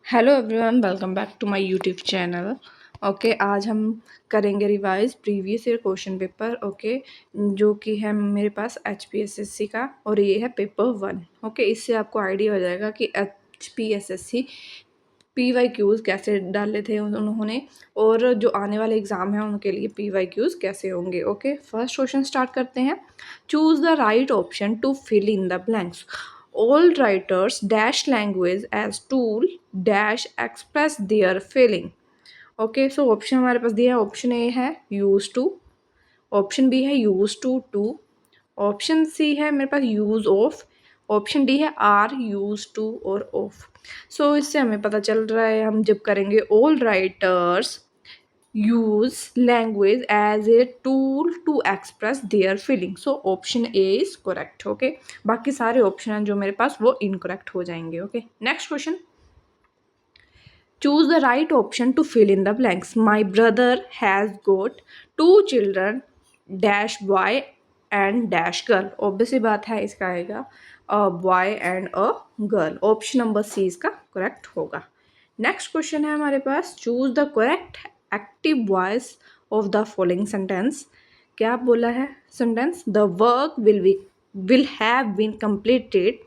Hello everyone, welcome back to my YouTube channel. Okay, आज हम करेंगे revise previous year question paper. Okay, जो कि है मेरे पास HPSSC का और ये है पेपर 1। ओके, इससे आपको आइडिया हो जाएगा कि HPSSC PYQs कैसे डाले थे उन्होंने और जो आने वाले एग्ज़ाम हैं उनके लिए PYQs कैसे होंगे। ओके, फर्स्ट क्वेश्चन स्टार्ट करते हैं। Choose the right option to fill in the blanks. All writers dash language as tool dash express their feeling. Okay, so option हमारे पास दिया है। ऑप्शन ए है यूज टू, ऑप्शन बी है use to, option C है मेरे पास use of, option D है are use to और of. सो इससे हमें पता चल रहा है हम जब करेंगे all writers use language as a tool to express their feelings, so option A is correct. okay, बाकी सारे ऑप्शन हैं जो मेरे पास वो इनकरेक्ट हो जाएंगे। Okay, next question. choose the right option to fill in the blanks. My brother has got 2 children dash boy and dash girl. Obviously बात है, इसका आएगा a boy and a girl. Option number C इसका correct होगा। Next question है हमारे पास। Choose the correct active voice of the following sentence. क्या बोला है sentence? The work will have been completed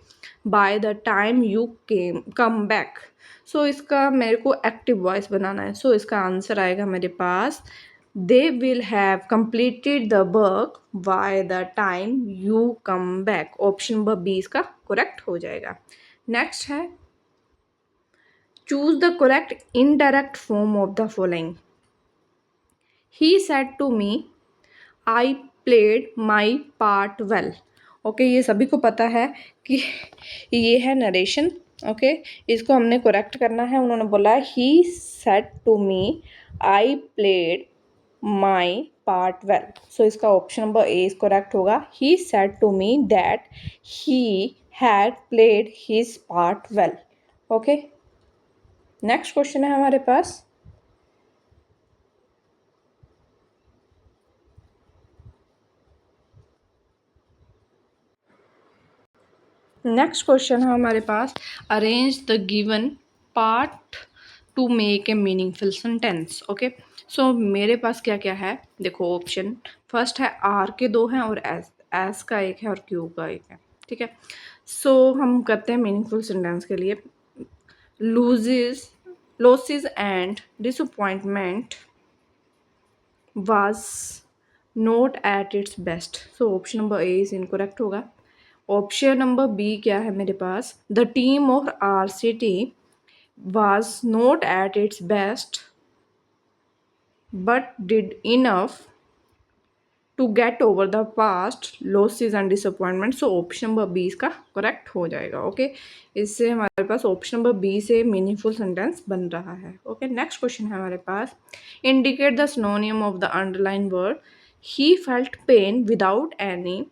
by the time you come back. So इसका मेरे को एक्टिव वॉइस बनाना है। सो इसका आंसर आएगा मेरे पास they will have completed the work by the time you come back. Option number B इसका correct हो जाएगा। नेक्स्ट है choose the correct indirect form of the following. He said to me I played my part well. Okay, ये सभी को पता है कि ये है नरेशन। ओके, इसको हमने करेक्ट करना है। उन्होंने बोला he said to me I played my part well. So इसका option number A is correct होगा। He said to me that he had played his part well. Okay, next question है हमारे पास। नेक्स्ट क्वेश्चन है हमारे पास। Arrange the given part to make a meaningful sentence. Okay, so मेरे पास क्या क्या है देखो। ऑप्शन फर्स्ट है आर के 2 हैं और एस का एक है और क्यू का एक है। ठीक है, सो हम करते हैं मीनिंगफुल सेंटेंस के लिए। Loses losses and disappointment was not at its best. So option number A is incorrect होगा। ऑप्शन नंबर बी क्या है मेरे पास? The team of our city was not at its best but did enough to get over the past losses and disappointment. So option number B इसका correct हो जाएगा। Okay, इससे हमारे पास ऑप्शन नंबर बी से मीनिंगफुल सेंटेंस बन रहा है। ओके, नेक्स्ट क्वेश्चन है हमारे पास। Indicate the synonym of the underline word. He felt pain without any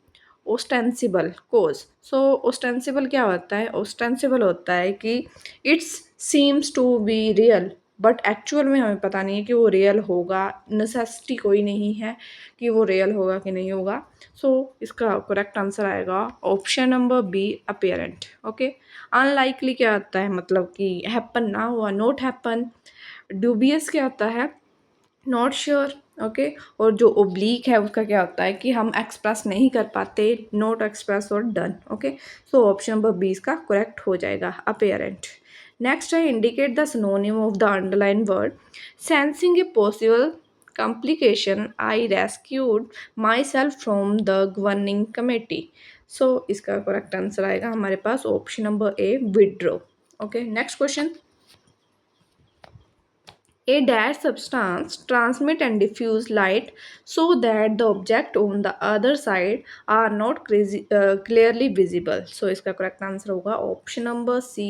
ostensible cause. So ostensible क्या होता है? ओस्टेंसिबल होता है कि it's seems to be real but actual में हमें पता नहीं है कि वो रियल होगा। नेसेसिटी कोई नहीं है कि वो रियल होगा कि नहीं होगा। सो इसका करेक्ट आंसर आएगा option number B apparent. Okay, unlikely क्या होता है? मतलब कि हैपन ना हुआ, नॉट हैपन। ड्यूबियस क्या होता है? Not sure. ओके, और जो ओब्लीक है उसका क्या होता है कि हम एक्सप्रेस नहीं कर पाते, नॉट एक्सप्रेस और done. Okay, so option number B इसका करेक्ट हो जाएगा अपेरेंट। नेक्स्ट है indicate the synonym of the underline word. Sensing a possible complication I rescued myself from the governing committee. So इसका correct answer आएगा हमारे पास option number A withdraw. Okay, next question. A dash substance transmit and diffuse light so that the object on the other side are not clearly visible. So इसका correct answer होगा option number C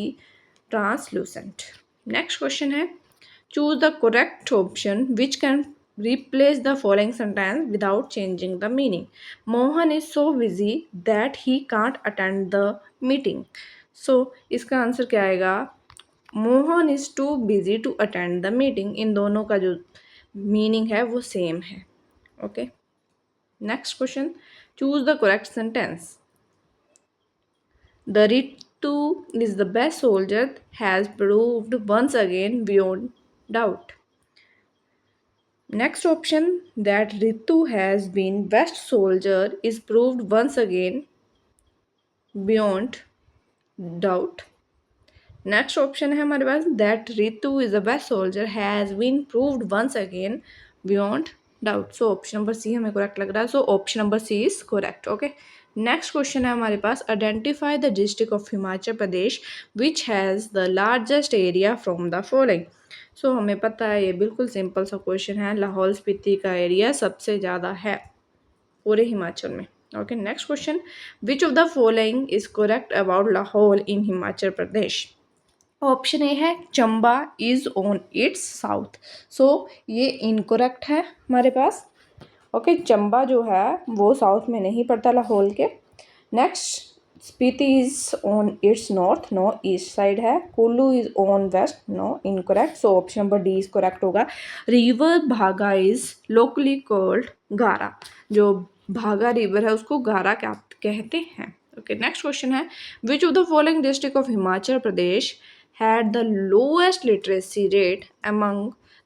translucent. Next question है choose the correct option which can replace the following sentence without changing the meaning. Mohan is so busy that he can't attend the meeting. So इसका answer क्या आएगा? Mohan is too busy to attend the meeting. इन दोनों का जो meaning है वो same है। Okay, next question. Choose the correct sentence. The Ritu is the best soldier has proved once again beyond doubt. Next option, that Ritu has been best soldier is proved once again beyond doubt. Next option है हमारे पास, that Ritu is the best soldier has been proved once again beyond doubt. So option number C हमें correct लग रहा है. So option number C is correct. Okay, next question है हमारे पास, identify the district of Himachal Pradesh which has the largest area from the following. So हमें पता है ये बिल्कुल सिंपल सा क्वेश्चन है. लाहौल स्पीति का एरिया सबसे ज़्यादा है पूरे हिमाचल में. Okay, next question, which of the following is correct about Lahaul in Himachal Pradesh. Option A है Chamba is on its south. So ये इनकरेक्ट है हमारे पास. ओके, चंबा जो है वो साउथ में नहीं पड़ता लाहौल के. Next, Spiti is on its north, no east side है. Kullu is on west, no incorrect. So option number D is correct होगा. River Bhaga is locally called Gara. जो भागा रिवर है उसको गारा क्या कहते हैं. ओके, नेक्स्ट क्वेश्चन है, which of the following district of Himachal Pradesh had the lowest literacy rate among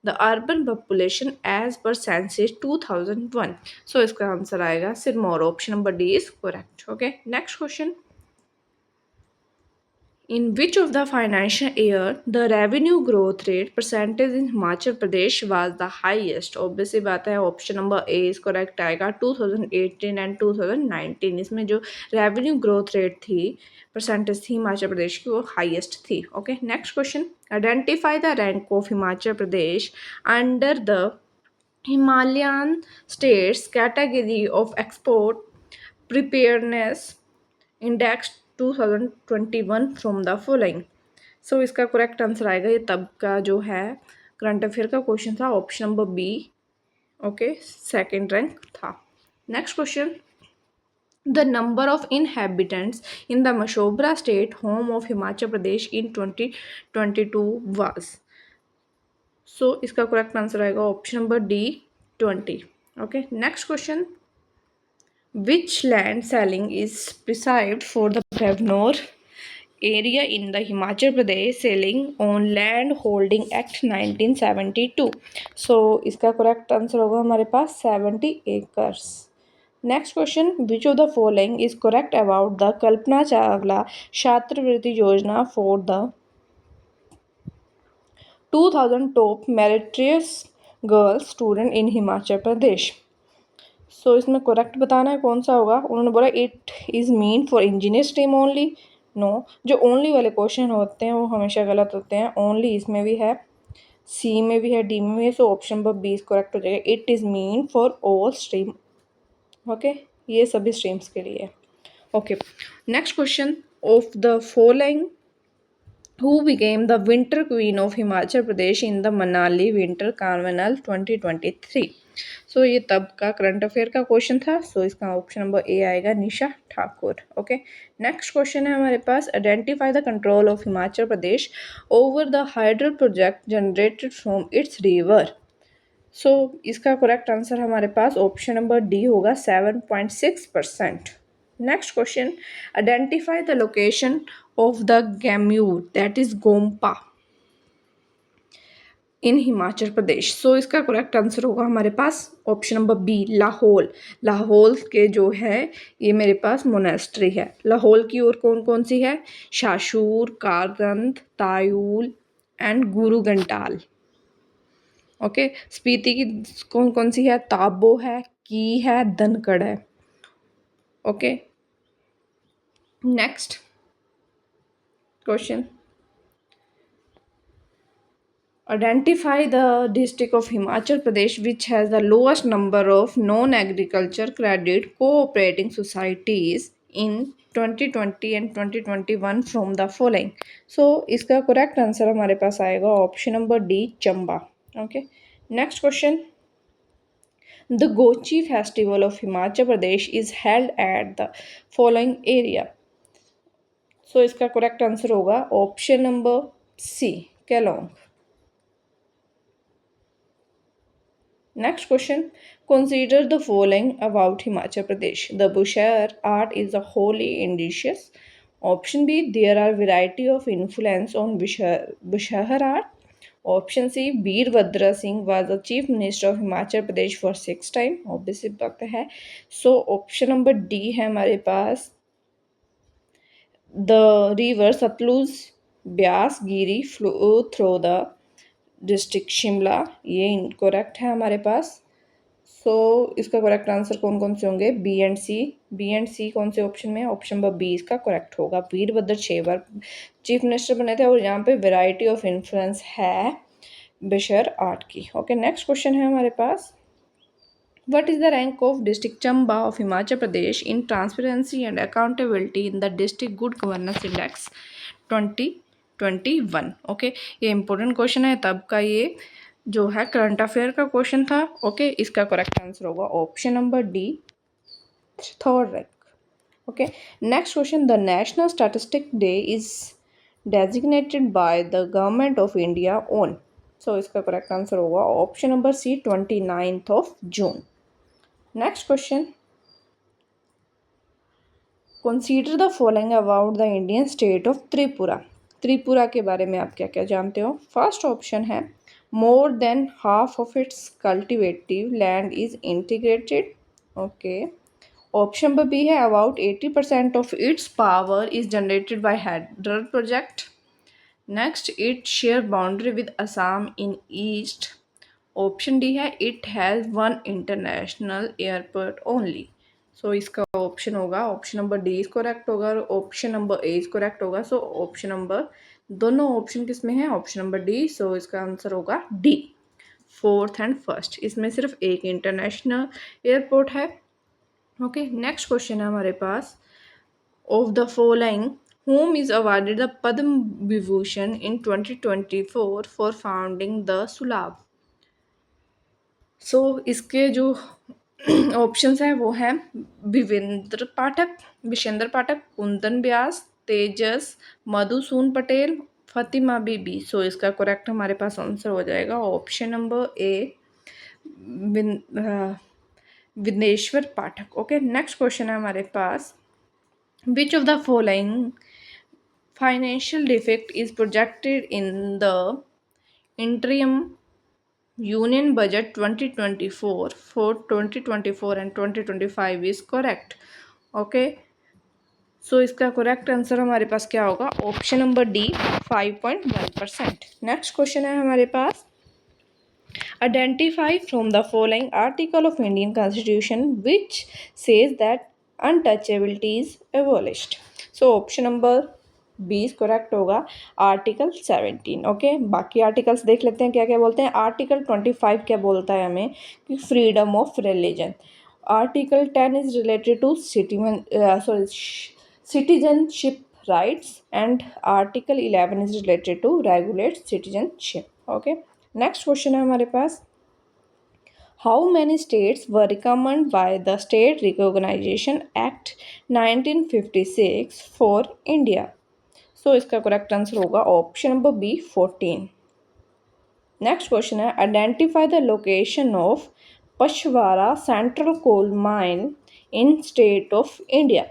the urban population as per census 2001. So इसका आंसर आएगा Sirmaur. Option number D is correct. Okay, next question, in which of the financial year the revenue growth rate percentage in Himachal Pradesh was the highest. Obviously बात है option number A is correct आएगा. 2018 and 2019 इसमें जो revenue growth rate थी percentage थी हिमाचल प्रदेश की वो highest थी. Okay, next question, identify the rank of Himachal Pradesh under the Himalayan states category of export preparedness index 2021 from the following. So इसका करेक्ट आंसर आएगा, ये तब का जो है करंट अफेयर का क्वेश्चन था, option number B. Okay, second rank था. Next question, the number of inhabitants in the Mashobra state home of Himachal Pradesh in 2022 was. So इसका करेक्ट आंसर आएगा option number D 20. Okay, next question, which land selling is prescribed for the Bhavnor area in the Himachal Pradesh selling on Land Holding Act 1972. So इसका correct answer होगा हमारे पास 70 acres. Next question, which of the following is correct about the Kalpana Chawla छात्रवृत्ति योजना for the 2000 top meritorious girls student in Himachal Pradesh. So इसमें correct बताना है कौन सा होगा. उन्होंने बोला it is mean for engineer stream only. No, जो ओनली वाले क्वेश्चन होते हैं वो हमेशा गलत होते हैं. ओनली इसमें भी है, सी में भी है, डी में भी है. So option number B correct हो जाएगा. It is mean for all stream. Okay, ये सभी स्ट्रीम्स के लिए. Okay, next question, of the following who became the winter queen of Himachal Pradesh in the Manali Winter Carnival 2023. सो ये तब का current affair का क्वेश्चन था. सो इसका ऑप्शन नंबर ए आएगा, Nisha Thakur. Okay, next question है हमारे पास, identify the control of Himachal Pradesh over the hydro project generated from its river. So इसका करेक्ट आंसर हमारे पास ऑप्शन नंबर डी होगा 7.6%. Next question, identify the location of the Gemur that is gompa in Himachal Pradesh. So इसका correct answer होगा हमारे पास option number B, Lahaul. Lahaul के जो है ये मेरे पास मोनेस्ट्री है. लाहौल की ओर कौन कौन सी है, शाशूर, कारगंद, तायूल एंड गुरु घंटाल. ओके, स्पीति की कौन कौन सी है, ताबो है, की है, धनखड़ है. Okay, next question, identify the district of Himachal Pradesh which has the lowest number of non-agriculture credit cooperating societies in 2020 and 2021 from the following. So इसका correct answer हमारे पास आएगा option number D, Chamba. Okay, next question, the Gochi festival of Himachal Pradesh is held at the following area. So इसका correct answer होगा option number C, Keylong. Next question, consider the following about Himachal Pradesh. The Bushar art is a wholly indigenous. Option B, there are variety of influence on Bushahr art. Option C, Virbhadra Singh was the chief minister of Himachal Pradesh for 6 time. Obviously बात है. So option number D है हमारे पास, the river Sutlej Beas Giri flow through the district Shimla. ये incorrect है हमारे पास. सो इसका correct answer कौन कौन से होंगे? B and C. B and C कौन से ऑप्शन में है? ऑप्शन नंबर बी इसका करेक्ट होगा. वीरभद्र 6 बार चीफ मिनिस्टर बने थे और यहाँ पे वेराइटी ऑफ इन्फ्लुएंस है बुशहर आर्ट की. ओके, नेक्स्ट क्वेश्चन है हमारे पास. What is the rank of District Chamba of Himachal Pradesh in Transparency and Accountability in the District Good Governance Index 2021? Okay, ये इंपॉर्टेंट क्वेश्चन है तब का. ये जो है करंट अफेयर का क्वेश्चन था. ओके, इसका करेक्ट आंसर होगा option number D, 3rd rank. Okay, next question. The national statistic day is designated by the government of India on. So इसका करेक्ट आंसर होगा option number C, 29th of June. Next question. Consider the following about the Indian state of Tripura. Tripura के बारे में आप क्या क्या जानते हो? फर्स्ट ऑप्शन है, more than half of its cultivative land is integrated. Okay. Option number B है, about 80% of its power is generated by hydel project. Next, it share boundary with Assam in east. Option D है, it has 1 international airport only. So इसका option होगा, option number D is correct होगा और option number A is correct होगा. So option number, दोनों option किस में है? Option number D. सो इसका आंसर होगा डी, 4th and 1st. इसमें सिर्फ एक इंटरनेशनल एयरपोर्ट है. ओके, नेक्स्ट क्वेश्चन है हमारे पास. Of the following whom is awarded the Padma Vibhushan in 2024 for founding the Sulabh. सो इसके जो ऑप्शंस हैं वो हैं विवेंद्र पाठक, कुंदन व्यास, तेजस, मधुसून पटेल, फतिमा बीबी. सो इसका करेक्ट हमारे पास आंसर हो जाएगा option number A, Vineshwar Pathak. Okay, next question है हमारे पास. Which of the following financial defect is projected in the interim union budget 2024 for 2024 and 2025 is correct. Okay, so इसका करेक्ट आंसर हमारे पास क्या होगा? Option number D, 5.1%. Next question है हमारे पास. Identify from the following article of Indian constitution which says that untouchability is abolished. So option number B correct होगा, article 17. Okay, बाकी आर्टिकल्स देख लेते हैं क्या क्या बोलते हैं. आर्टिकल 25 क्या बोलता है हमें कि freedom of religion. Article 10 is related to citizenship rights and article 11 is related to regulate citizenship. Okay, next question है हमारे पास. How many states were recommend by the state recognisation act 1956 for India. So इसका correct answer होगा option number B, 14. Next question है. Identify the location of Pachwara central coal mine in state of India.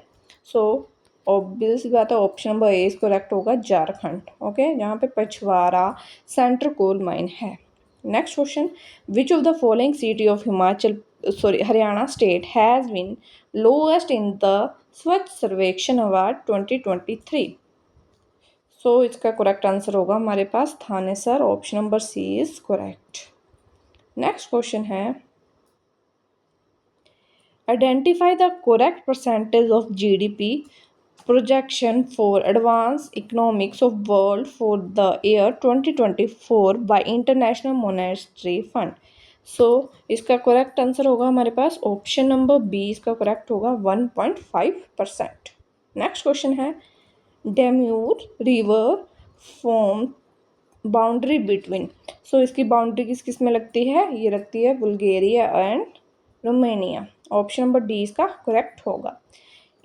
So obvious बात है, option number A correct होगा, Jharkhand. Okay, जहाँ पे Pachwara central coal mine है. Next question. Which of the following city of Haryana state has been lowest in the Swachh Survekshan award 2023. So इसका correct answer होगा हमारे पास Thanesar. Option number C is correct. Next question है. Identify the correct percentage of GDP projection for advance economics of world for the year 2024 by international monetary fund. So इसका correct answer होगा हमारे पास option number B. इसका correct होगा 1.5%. Next question है. Danube river form boundary between. So इसकी boundary किस किस में लगती है? ये लगती है Bulgaria and Romania. Option number D इसका करेक्ट होगा.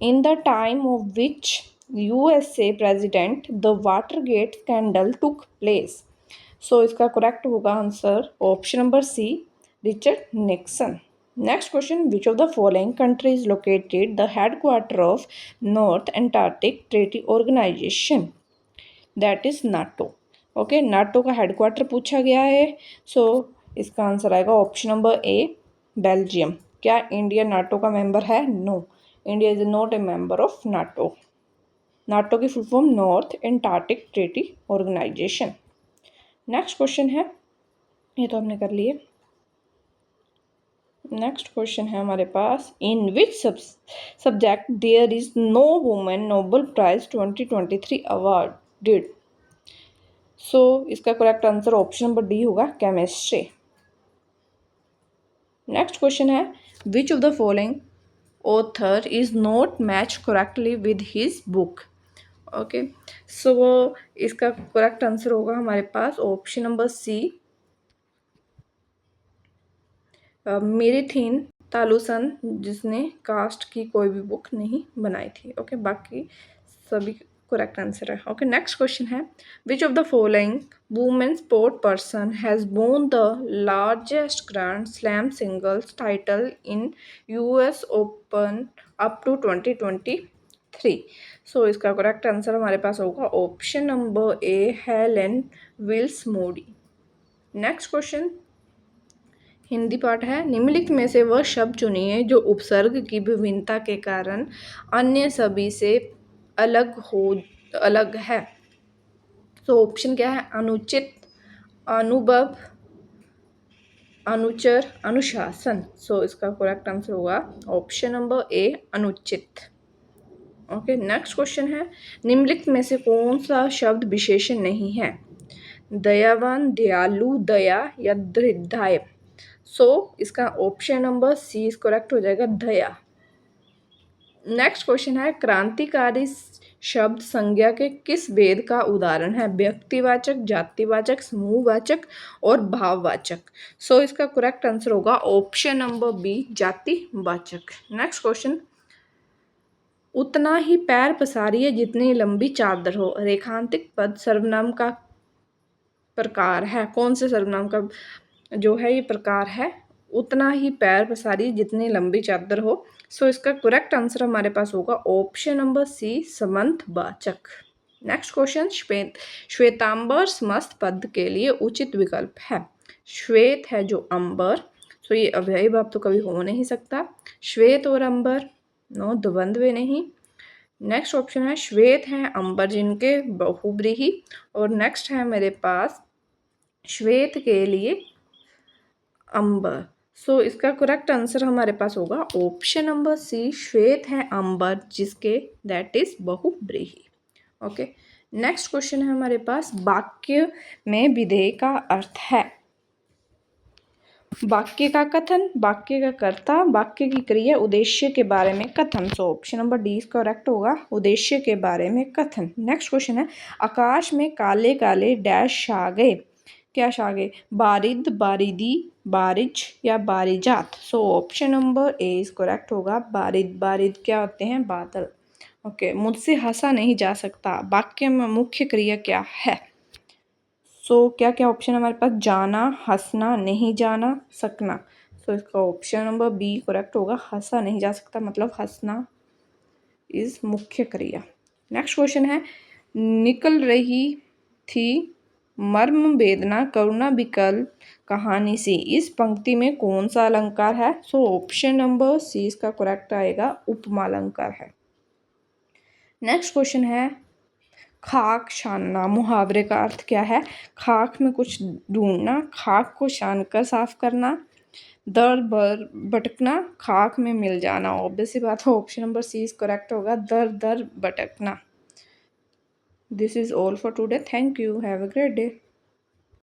In the time of which USA president the Watergate scandal took place. So इसका करेक्ट होगा answer option number C, Richard Nixon. Next question, which of the following country is located the headquarter of North Antarctic treaty organisation, that is NATO. Okay, NATO का headquarter पूछा गया है। So इसका answer आएगा option number A, Belgium. क्या India NATO का member है? No, India is not a member of NATO. NATO की full form North Antarctic treaty organisation. Next question है, ये तो हमने कर लिए। नेक्स्ट क्वेश्चन है हमारे पास, in which subject there is no women Nobel prize 2023 awarded. So इसका correct answer option number D होगा, केमिस्ट्री। नेक्स्ट क्वेश्चन है, which of the following author is not match correctly with his book. Okay, so इसका correct answer होगा हमारे पास option number सी, मेरिथिन तालुसन, जिसने cast की कोई भी बुक नहीं बनाई थी। ओके, बाकी सभी करेक्ट आंसर है। ओके, नेक्स्ट क्वेश्चन है, which of the following women sport person has won the largest grand slam singles title in US open up to 2023। So इसका करेक्ट आंसर हमारे पास होगा option number A, Helen Wills Moody. Next question Hindi पाठ है, निम्नलिखित में से वह शब्द चुनिए जो उपसर्ग की विभिन्नता के कारण अन्य सभी से अलग है। तो ऑप्शन क्या है? अनुचित, अनुभव, अनुचर, अनुशासन। सो इसका करेक्ट आंसर होगा ऑप्शन नंबर ए, अनुचित। ओके, नेक्स्ट क्वेश्चन है, निम्नलिखित में से कौन सा शब्द विशेषण नहीं है? दयावान, दयालु, दया या दृढ़। सो इसका option number C is correct हो जाएगा, दया। नेक्स्ट क्वेश्चन है, क्रांतिकारी शब्द संज्ञा के किस भेद का उदाहरण है? व्यक्तिवाचक, जातिवाचक, समूहवाचक और भाववाचक। सो इसका करेक्ट आंसर होगा ऑप्शन नंबर बी, जातिवाचक। नेक्स्ट क्वेश्चन, उतना ही पैर पसारिए जितनी लंबी चादर हो, रेखांकित पद सर्वनाम का प्रकार है। कौन से सर्वनाम का जो है ये प्रकार है? उतना ही पैर पसारी जितनी लंबी चादर हो। सो इसका करेक्ट आंसर हमारे पास होगा ऑप्शन नंबर सी, समंतवाचक। नेक्स्ट क्वेश्चन, श्वेतांबर समस्त पद के लिए उचित विकल्प है। श्वेत है जो अंबर, सो ये अव्ययी भाव तो कभी हो नहीं सकता। श्वेत और अंबर, नो, द्वंद्व नहीं। नेक्स्ट ऑप्शन है, श्वेत है अंबर जिनके बहुब्रीही। और नेक्स्ट है मेरे पास श्वेत के लिए अंबर। सो इसका करेक्ट आंसर हमारे पास होगा ऑप्शन नंबर सी, श्वेत है अंबर जिसके, दैट इज बहुब्रीही। ओके, नेक्स्ट क्वेश्चन है हमारे पास, वाक्य में विधेय का अर्थ है। वाक्य का कथन, वाक्य का कर्ता, वाक्य की क्रिया, उद्देश्य के बारे में कथन। सो ऑप्शन नंबर डी करेक्ट होगा, उद्देश्य के बारे में कथन। नेक्स्ट क्वेश्चन है, आकाश में काले काले डैश छा गए। क्या छा गए? बारिद, बारिदी, बारिज या बारिजात। So option number A is correct होगा, बारिद। बारिद क्या होते हैं? बादल। ओके, मुझसे हंसा नहीं जा सकता, वाक्य में मुख्य क्रिया क्या है? सो क्या क्या ऑप्शन हमारे पास? जाना, हंसना, नहीं जाना, सकना। सो इसका ऑप्शन नंबर बी करेक्ट होगा, हंसा नहीं जा सकता मतलब हंसना इज मुख्य क्रिया। नेक्स्ट क्वेश्चन है, निकल रही थी मर्म वेदना करुणा विकल कहानी से, इस पंक्ति में कौन सा अलंकार है? सो ऑप्शन नंबर सी इसका करेक्ट आएगा, उपमा अलंकार है। नेक्स्ट क्वेश्चन है, खाक छानना, मुहावरे का अर्थ क्या है? खाक में कुछ ढूंढना, खाक को छानकर साफ करना, दर बर भटकना, खाक में मिल जाना। ऑब्वियस सी बात है, option number C is correct होगा, दर दर भटकना। This is all for today, thank you, have a great day.